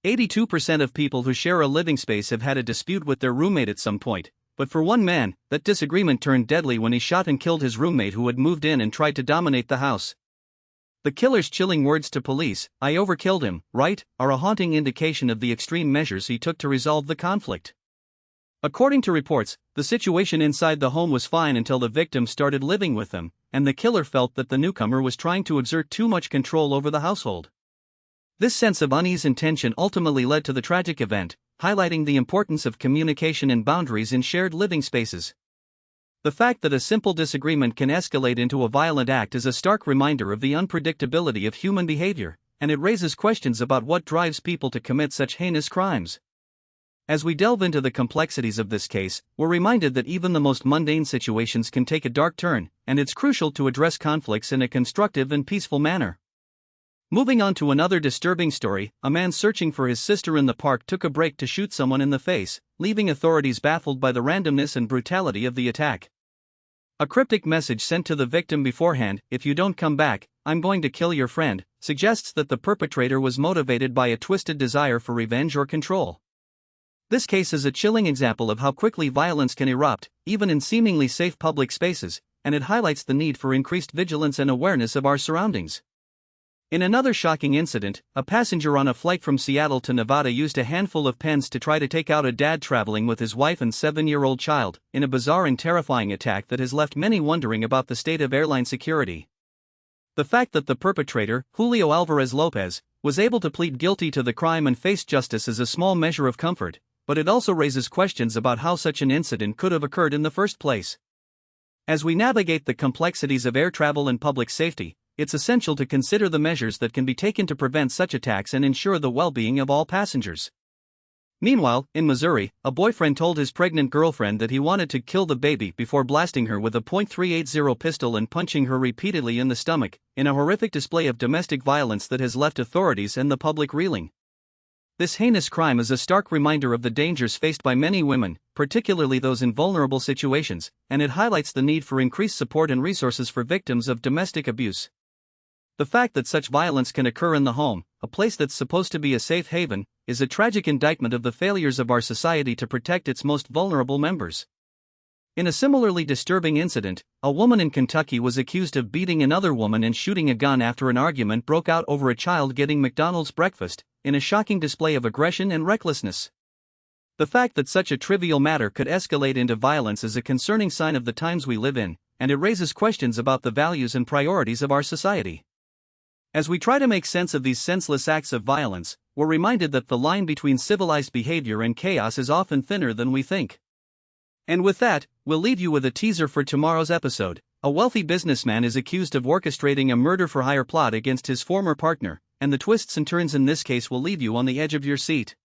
82% of people who share a living space have had a dispute with their roommate at some point, but for one man, that disagreement turned deadly when he shot and killed his roommate who had moved in and tried to dominate the house. The killer's chilling words to police, "I overkilled him, right?" are a haunting indication of the extreme measures he took to resolve the conflict. According to reports, the situation inside the home was fine until the victim started living with them, and the killer felt that the newcomer was trying to exert too much control over the household. This sense of unease and tension ultimately led to the tragic event, highlighting the importance of communication and boundaries in shared living spaces. The fact that a simple disagreement can escalate into a violent act is a stark reminder of the unpredictability of human behavior, and it raises questions about what drives people to commit such heinous crimes. As we delve into the complexities of this case, we're reminded that even the most mundane situations can take a dark turn, and it's crucial to address conflicts in a constructive and peaceful manner. Moving on to another disturbing story, a man searching for his sister in the park took a break to shoot someone in the face, leaving authorities baffled by the randomness and brutality of the attack. A cryptic message sent to the victim beforehand, "If you don't come back, I'm going to kill your friend," suggests that the perpetrator was motivated by a twisted desire for revenge or control. This case is a chilling example of how quickly violence can erupt, even in seemingly safe public spaces, and it highlights the need for increased vigilance and awareness of our surroundings. In another shocking incident, a passenger on a flight from Seattle to Nevada used a handful of pens to try to take out a dad traveling with his wife and 7-year-old child, in a bizarre and terrifying attack that has left many wondering about the state of airline security. The fact that the perpetrator, Julio Alvarez Lopez, was able to plead guilty to the crime and face justice is a small measure of comfort, but it also raises questions about how such an incident could have occurred in the first place. As we navigate the complexities of air travel and public safety, it's essential to consider the measures that can be taken to prevent such attacks and ensure the well-being of all passengers. Meanwhile, in Missouri, a boyfriend told his pregnant girlfriend that he wanted to kill the baby before blasting her with a .380 pistol and punching her repeatedly in the stomach, in a horrific display of domestic violence that has left authorities and the public reeling. This heinous crime is a stark reminder of the dangers faced by many women, particularly those in vulnerable situations, and it highlights the need for increased support and resources for victims of domestic abuse. The fact that such violence can occur in the home, a place that's supposed to be a safe haven, is a tragic indictment of the failures of our society to protect its most vulnerable members. In a similarly disturbing incident, a woman in Kentucky was accused of beating another woman and shooting a gun after an argument broke out over a child getting McDonald's breakfast, in a shocking display of aggression and recklessness. The fact that such a trivial matter could escalate into violence is a concerning sign of the times we live in, and it raises questions about the values and priorities of our society. As we try to make sense of these senseless acts of violence, we're reminded that the line between civilized behavior and chaos is often thinner than we think. And with that, we'll leave you with a teaser for tomorrow's episode. A wealthy businessman is accused of orchestrating a murder-for-hire plot against his former partner, and the twists and turns in this case will leave you on the edge of your seat.